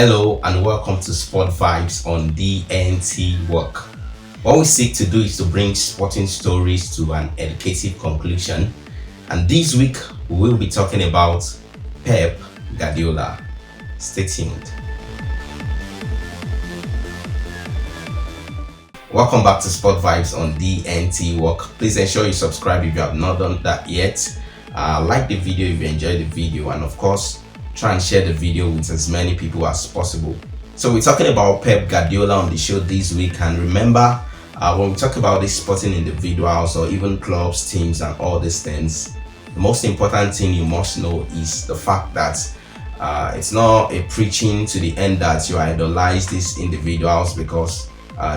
Hello and welcome to Sport Vibes on DNT Work. What we seek to do is to bring sporting stories to an educative conclusion. And this week we will be talking about Pep Guardiola. Stay tuned. Welcome back to Sport Vibes on DNT Work. Please ensure you subscribe if you have not done that yet. Like the video if you enjoyed the video, and of course try and share the video with as many people as possible. So we're talking about Pep Guardiola on the show this week, and remember when we talk about these sporting individuals or even clubs, teams and all these things, the most important thing you must know is the fact that it's not a preaching to the end that you idolize these individuals because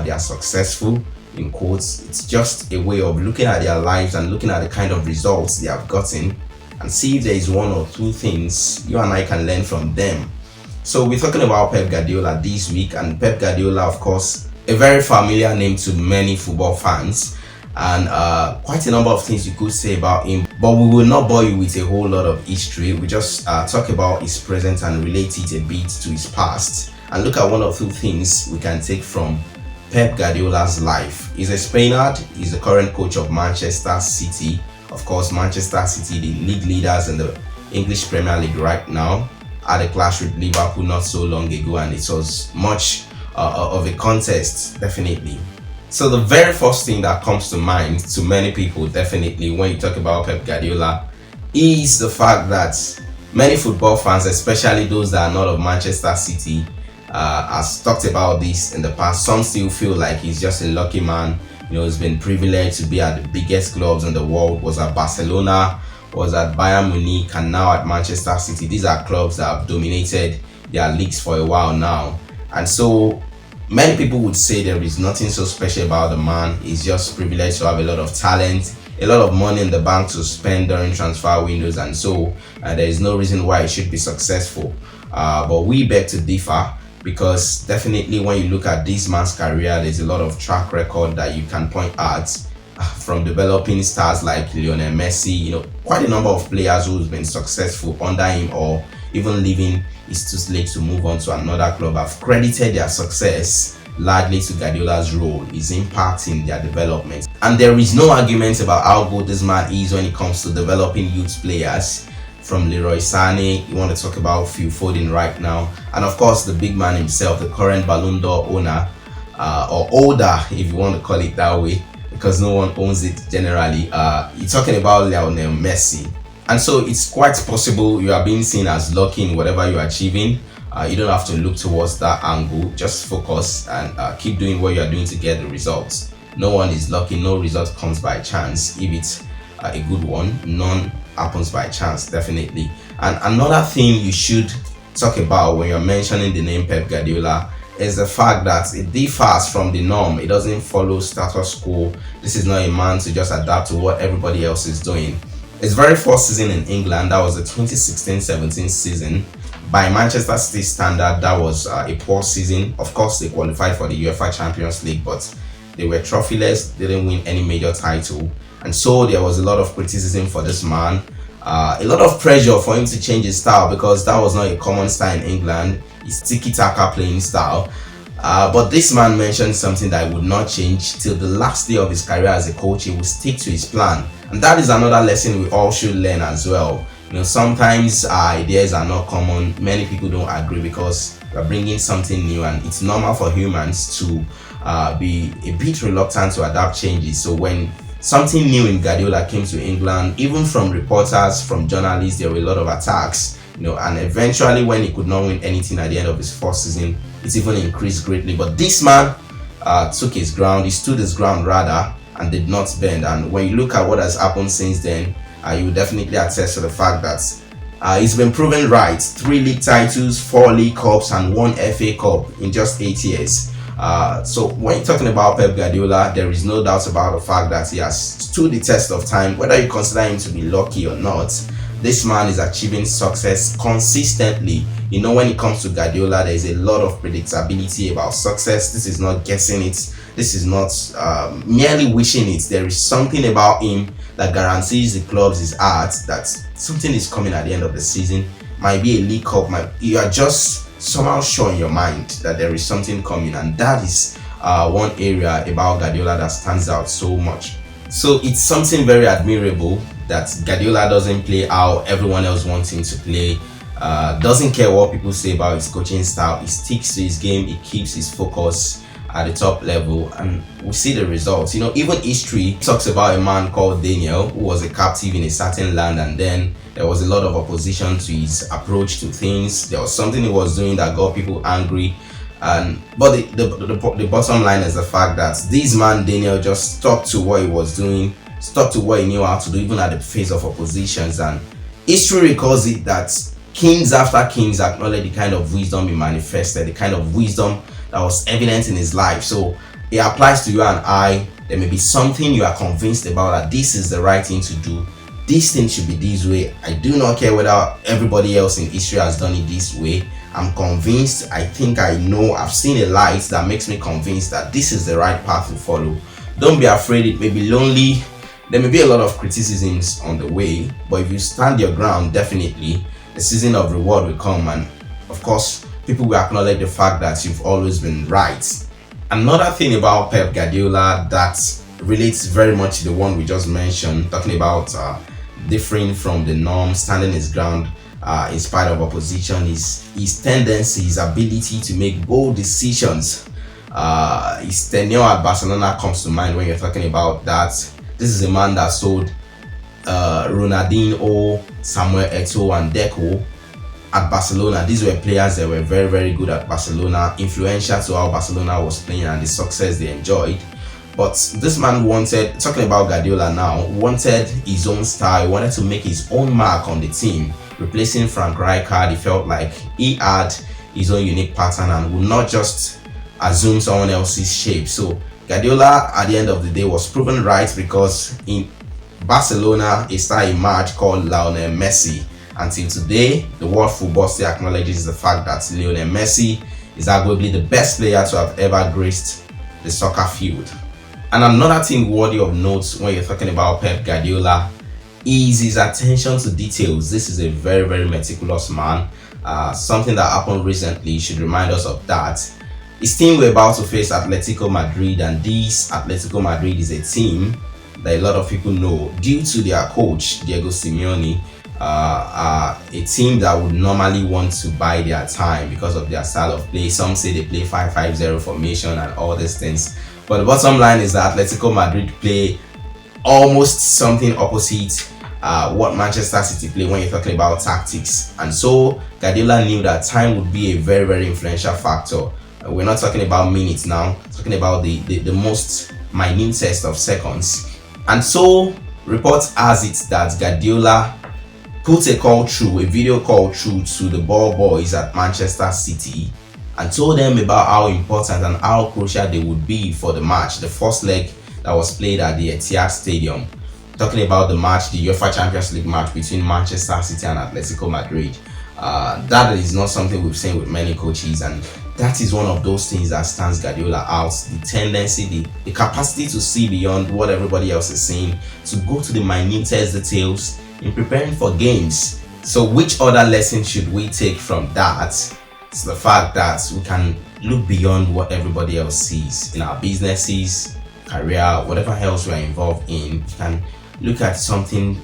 they are successful in quotes. It's just a way of looking at their lives and looking at the kind of results they have gotten and see if there is one or two things you and I can learn from them. So we're talking about Pep Guardiola this week, and Pep Guardiola, of course, a very familiar name to many football fans, and quite a number of things you could say about him, but we will not bore you with a whole lot of history. We just talk about his present and relate it a bit to his past and look at one or two things we can take from Pep Guardiola's life. He's a Spaniard. He's the current coach of Manchester City. Of course, Manchester City, the league leaders in the English Premier League right now, had a clash with Liverpool not so long ago, and it was much of a contest, definitely. So the very first thing that comes to mind to many people, definitely, when you talk about Pep Guardiola, is the fact that many football fans, especially those that are not of Manchester City, has talked about this in the past. Some still feel like he's just a lucky man. You know, he's been privileged to be at the biggest clubs in the world. Was at Barcelona, was at Bayern Munich, and now at Manchester City. These are clubs that have dominated their leagues for a while now. And so many people would say there is nothing so special about the man. He's just privileged to have a lot of talent, a lot of money in the bank to spend during transfer windows, and so there is no reason why he should be successful. But we beg to differ, because definitely when you look at this man's career, there's a lot of track record that you can point at, from developing stars like Lionel Messi, you know, quite a number of players who's been successful under him or even leaving his too late to move on to another club have credited their success largely to Guardiola's role, his impact in their development. And there is no argument about how good this man is when it comes to developing youth players. From Leroy Sané, you want to talk about Phil Foden right now, and of course the big man himself, the current Ballon d'Or owner, or older if you want to call it that way, because no one owns it generally. You're talking about Lionel Messi, and so it's quite possible you are being seen as lucky in whatever you're achieving. You don't have to look towards that angle. Just focus and keep doing what you're doing to get the results. No one is lucky. No result comes by chance. If it's a good one, none happens by chance, definitely. And another thing you should talk about when you're mentioning the name Pep Guardiola is the fact that it differs from the norm. It doesn't follow status quo. This is not a man to just adapt to what everybody else is doing. His very first season in England, that was the 2016-17 season. By Manchester City standard, that was a poor season. Of course, they qualified for the UEFA Champions League, but they were trophyless, didn't win any major title. And so there was a lot of criticism for this man, a lot of pressure for him to change his style, because that was not a common style in England, his tiki-taka playing style. But this man mentioned something that would not change till the last day of his career as a coach. He would stick to his plan. And that is another lesson we all should learn as well. You know, sometimes ideas are not common. Many people don't agree because we're bringing something new, and it's normal for humans to be a bit reluctant to adapt changes. So when something new in Guardiola came to England, even from reporters, from journalists, there were a lot of attacks, you know, and eventually when he could not win anything at the end of his first season, it even increased greatly. But this man took his ground, he stood his ground rather, and did not bend. And when you look at what has happened since then, you will definitely attest to the fact that he's been proven right. 3 league titles, 4 league cups, and 1 FA Cup in just 8 years. So when you're talking about Pep Guardiola, there is no doubt about the fact that he has stood the test of time. Whether you consider him to be lucky or not, this man is achieving success consistently. You know, when it comes to Guardiola, there is a lot of predictability about success. This is not guessing it. This is not merely wishing it. There is something about him that guarantees the clubs his art that something is coming at the end of the season. Might be a league cup. You are just somehow sure in your mind that there is something coming, and that is one area about Guardiola that stands out so much. So it's something very admirable that Guardiola doesn't play how everyone else wants him to play. Doesn't care what people say about his coaching style. He sticks to his game. He keeps his focus at the top level, and we see the results. Even history talks about a man called Daniel who was a captive in a certain land, and then there was a lot of opposition to his approach to things. There was something he was doing that got people angry, but the bottom line is the fact that this man Daniel just stuck to what he was doing, stuck to what he knew how to do, even at the face of oppositions. And history records it that kings after kings acknowledge the kind of wisdom he manifested, the kind of wisdom that was evident in his life. So it applies to you and I. There may be something you are convinced about, that this is the right thing to do. This thing should be this way. I do not care whether everybody else in history has done it this way. I'm convinced, I think I know, I've seen a light that makes me convinced that this is the right path to follow. Don't be afraid, it may be lonely. There may be a lot of criticisms on the way, but if you stand your ground, definitely the season of reward will come, and of course people will acknowledge the fact that you've always been right. Another thing about Pep Guardiola that relates very much to the one we just mentioned, talking about differing from the norm, standing his ground in spite of opposition, is his tendency, his ability to make bold decisions. His tenure at Barcelona comes to mind when you're talking about that. This is a man that sold Ronaldinho, Samuel Eto'o and Deco at Barcelona. These were players that were very, very good at Barcelona, influential to how Barcelona was playing and the success they enjoyed. But this man wanted, talking about Guardiola now, wanted his own style, wanted to make his own mark on the team, replacing Frank Rijkaard. He felt like he had his own unique pattern and would not just assume someone else's shape. So Guardiola, at the end of the day, was proven right, because in Barcelona, a star emerged called Lionel Messi. Until today, the world football still acknowledges the fact that Lionel Messi is arguably the best player to have ever graced the soccer field. And another thing worthy of note when you're talking about Pep Guardiola is his attention to details. This is a very, very meticulous man. Something that happened recently should remind us of that. His team were about to face Atletico Madrid, and this Atletico Madrid is a team that a lot of people know due to their coach Diego Simeone, a team that would normally want to buy their time because of their style of play. Some say they play 5-5-0 formation and all these things, but the bottom line is that Atletico Madrid play almost something opposite what Manchester City play when you're talking about tactics. And so Guardiola knew that time would be a very, very influential factor. We're not talking about minutes now, talking about the most minutest of seconds. And so reports has it that Guardiola put a call through, a video call through to the ball boys at Manchester City, and told them about how important and how crucial they would be for the match, the first leg that was played at the Etihad Stadium. Talking about the match, the UEFA Champions League match between Manchester City and Atletico Madrid. That is not something we've seen with many coaches, and that is one of those things that stands Guardiola out. The tendency, the capacity to see beyond what everybody else is seeing, to go to the minutest details in preparing for games. So which other lesson should we take from that? It's the fact that we can look beyond what everybody else sees in our businesses, career, whatever else we are involved in. You can look at something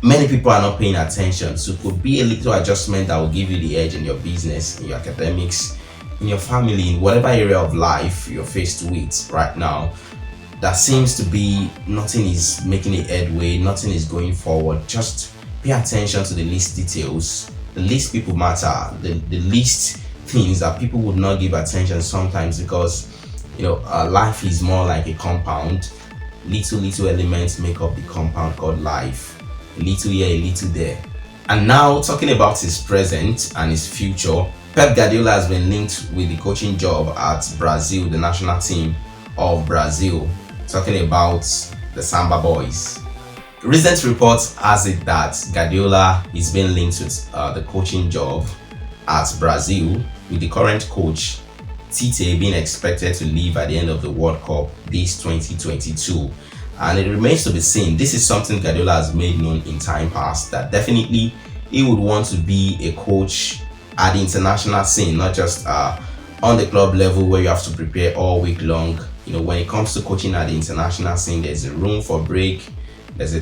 many people are not paying attention, so it could be a little adjustment that will give you the edge in your business, in your academics, in your family, in whatever area of life you're faced with right now. That seems to be nothing is making a headway, nothing is going forward. Just pay attention to the least details. The least people matter, the least things that people would not give attention sometimes, because life is more like a compound. Little elements make up the compound called life. A little here, a little there. And now, talking about his present and his future, Pep Guardiola has been linked with the coaching job at Brazil, the national team of Brazil. Talking about the Samba Boys. Recent reports has it that Guardiola is being linked with the coaching job at Brazil, with the current coach Tite being expected to leave at the end of the World Cup this 2022. And it remains to be seen. This is something Guardiola has made known in time past, that definitely he would want to be a coach at the international scene, not just on the club level where you have to prepare all week long. You know, when it comes to coaching at the international scene, there's a room for break. There's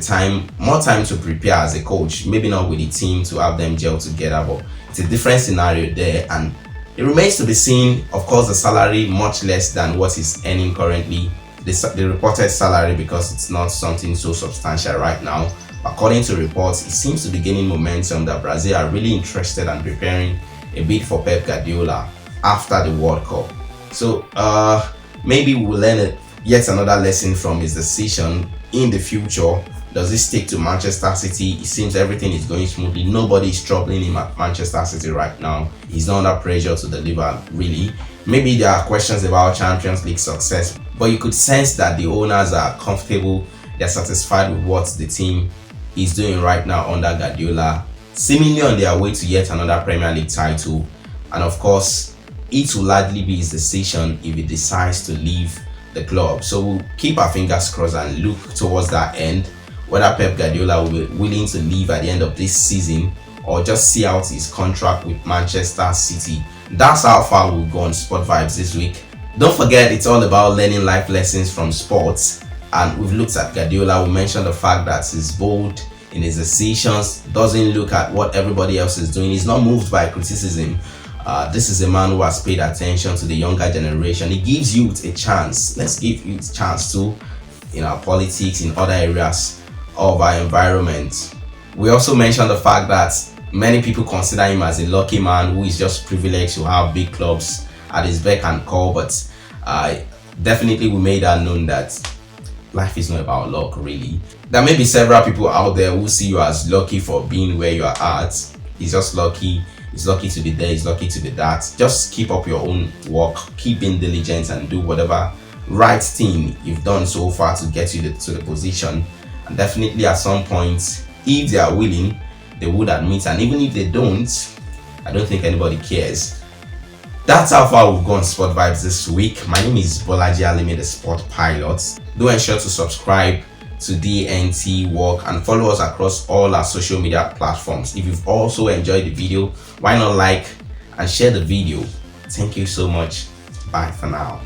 more time to prepare as a coach. Maybe not with the team to have them gel together, but it's a different scenario there. And it remains to be seen. Of course, the salary much less than what he's earning currently. The reported salary, because it's not something so substantial right now. According to reports, it seems to be gaining momentum that Brazil are really interested and preparing a bid for Pep Guardiola after the World Cup. So maybe we'll learn yet another lesson from his decision in the future. Does he stick to Manchester City? It seems everything is going smoothly. Nobody is troubling him at Manchester City right now. He's not under pressure to deliver, really. Maybe there are questions about Champions League success, but you could sense that the owners are comfortable. They're satisfied with what the team is doing right now under Guardiola, seemingly on their way to yet another Premier League title. And of course, it will likely be his decision if he decides to leave the club. So we'll keep our fingers crossed and look towards that end, whether Pep Guardiola will be willing to leave at the end of this season or just see out his contract with Manchester City. That's how far we'll go on Sport Vibes this week. Don't forget, it's all about learning life lessons from sports. And we've looked at Guardiola. We mentioned the fact that he's bold in his decisions, doesn't look at what everybody else is doing. He's not moved by criticism. This is a man who has paid attention to the younger generation. He gives youth a chance. Let's give youth a chance too, in our politics, in other areas of our environment. We also mentioned the fact that many people consider him as a lucky man who is just privileged to have big clubs at his beck and call. But definitely we made that known that life is not about luck, really. There may be several people out there who see you as lucky for being where you are at. He's just lucky. He's lucky to be there. He's lucky to be that. Just keep up your own work. Keep being diligent and do whatever right thing you've done so far to get you to the position. And definitely at some point, if they are willing, they would admit. And even if they don't, I don't think anybody cares. That's how far we've gone Sport Vibes this week. My name is Bolaji Alimi, the Sport Pilot. Do ensure to subscribe to DNT Work and follow us across all our social media platforms. If you've also enjoyed the video, why not like and share the video? Thank you so much. Bye for now.